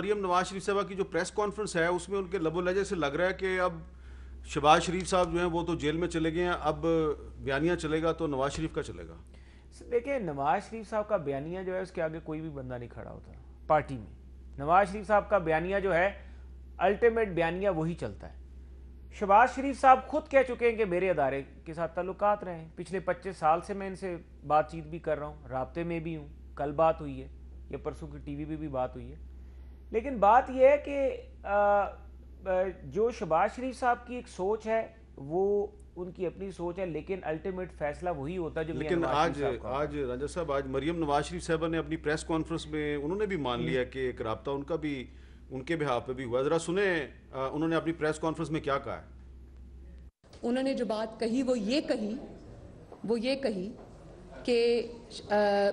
مریم نواز شریف صاحبہ کی جو پریس کانفرنس ہے اس میں ان کے لب و لہجے سے لگ رہا ہے کہ اب شہباز شریف صاحب جو ہیں وہ تو جیل میں چلے گئے ہیں، اب بیانیہ چلے گا تو نواز شریف کا چلے گا۔ دیکھیں نواز شریف صاحب کا بیانیہ جو ہے اس کے آگے کوئی بھی بندہ نہیں کھڑا ہوتا پارٹی میں۔ نواز شریف صاحب کا بیانیہ جو ہے الٹیمیٹ بیانیہ وہی چلتا ہے۔ شہباز شریف صاحب خود کہہ چکے ہیں کہ میرے ادارے کے ساتھ تعلقات رہے ہیں، پچھلے 25 سال سے میں ان سے بات چیت بھی کر رہا ہوں، رابطے میں بھی ہوں، کل بات ہوئی ہے یا پرسوں کی ٹی وی پہ بھی بات ہوئی ہے۔ لیکن بات یہ ہے کہ جو شہباز شریف صاحب کی ایک سوچ ہے وہ ان کی اپنی سوچ ہے، لیکن الٹیمیٹ فیصلہ وہی ہوتا ہے جو لیکن آج رنجت صاحب آج مریم نواز شریف صاحبہ نے اپنی پریس کانفرنس میں انہوں نے بھی مان لیا کہ ایک رابطہ ان کا بھی ان کے بہاف پہ بھی ہوا۔ ذرا سنیں انہوں نے اپنی پریس کانفرنس میں کیا کہا ہے۔ انہوں نے جو بات کہی وہ یہ کہی کہ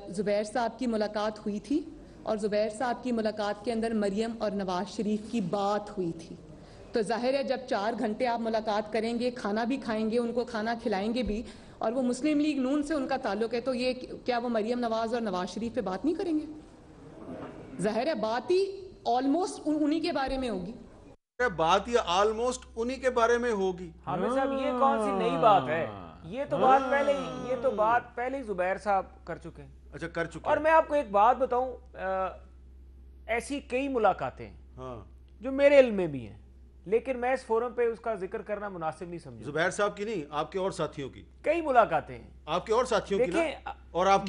زبیر صاحب کی ملاقات ہوئی تھی اور زبیر صاحب کی ملاقات کے اندر مریم اور نواز شریف کی بات ہوئی تھی، تو ظاہر ہے جب 4 گھنٹے آپ ملاقات کریں گے، کھانا بھی کھائیں گے، ان کو کھانا کھلائیں گے بھی، اور وہ مسلم لیگ نون سے ان کا تعلق ہے، تو یہ کیا وہ مریم نواز اور نواز شریف پہ بات نہیں کریں گے؟ ظاہر ہے بات ہی آلموسٹ انہی کے بارے میں ہوگی۔ بات یہ آلموسٹ انہی کے بارے میں ہوگی۔ حامد صاحب یہ کون سی نئی بات ہے؟ یہ تو بات پہلے ہی زبیر صاحب کر چکے ہیں۔ اچھا کر چکے ہیں۔ اور میں آپ کو ایک بات بتاؤں، ایسی کئی ملاقاتیں جو میرے علم میں بھی ہیں، لیکن میں اس فورم پہ اس کا ذکر کرنا مناسب نہیں سمجھا۔ زبیر صاحب کی نہیں، آپ کے اور ساتھیوں کی کئی ملاقاتیں ہیں، آپ کے اور ساتھیوں کی نا، اور آپ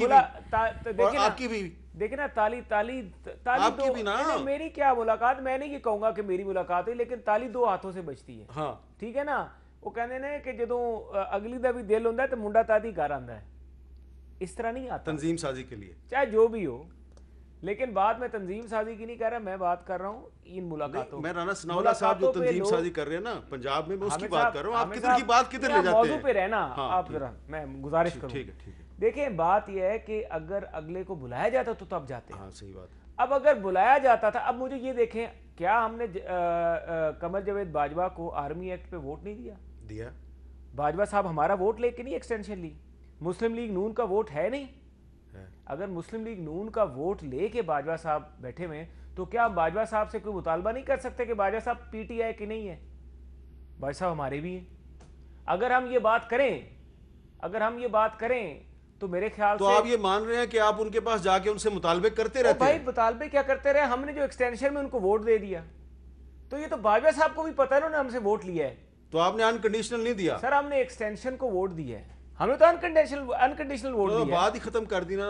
کی بھی دیکھیں نا، تالی میری کیا ملاقات، میں نہیں یہ کہوں گا کہ میری ملاقات ہوئی، لیکن تالی 2 ہاتھوں سے بجتی ہے۔ ہاں ٹھیک ہے نا، وہ کہنے نے کہ جدوں اگلی دا بھی دل ہوندا ہے تو منڈا تادی گھر آندا ہے، اس طرح نہیں آتا تنظیم سازی کے لیے، چاہے جو بھی ہو۔ لیکن بات میں تنظیم سازی کی نہیں کہہ رہا، میں بات کر رہا ہوں ان ملاقاتوں۔ میں رانا ثناءاللہ صاحب جو تنظیم سازی کر رہے ہیں نا پنجاب میں اس کی بات کر رہا ہوں۔ آپ کدھر کی بات کدھر لے جاتے ہیں؟ موضوع پہ رہنا آپ ذرا، میں گزارش کروں۔ ٹھیک ہے دیکھیں بات یہ ہے کہ اگر اگلے کو بلایا جاتا تو تب جاتے ہیں۔ ہاں صحیح بات ہے۔ اب اگر بلایا جاتا تھا، اب مجھے یہ دیکھیں، کیا ہم نے قمر جاوید باجوہ کو آرمی ایکٹ پہ ووٹ نہیں دیا؟ باجوہ صاحب ہمارا ووٹ لے کے نہیں ایکسٹینشن لی، مسلم لیگ نون کا ووٹ ہے نہیں۔ اگر مسلم لیگ نون کا ووٹ لے کے باجوہ صاحب بیٹھے ہوئے تو کیا باجوہ صاحب سے کوئی مطالبہ نہیں کر سکتے کہ باجوہ صاحب پی ٹی آئی کہ نہیں ہے؟ باجوہ صاحب ہمارے بھی ہیں۔ اگر ہم یہ بات کریں تو میرے خیال سے تو آپ یہ مان رہے ہیں کہ آپ ان کے پاس جا کے ان سے مطالبے کرتے رہتے ہیں؟ بھائی مطالبے کیا کرتے رہے، ہم نے جو ایکسٹینشن میں ان کو ووٹ دے دیا، تو یہ تو باجوہ صاحب کو بھی پتہ ہے انہوں نے ہم سے ووٹ لیا ہے۔ تو آپ نے انکنڈیشنل نہیں دیا؟ سر ہم نے ایکسٹینشن کو ووٹ دیا ہے، ہمیں تو انکنڈیشنل ووٹ دیا ہے۔ بات ہی ختم کر دی نا۔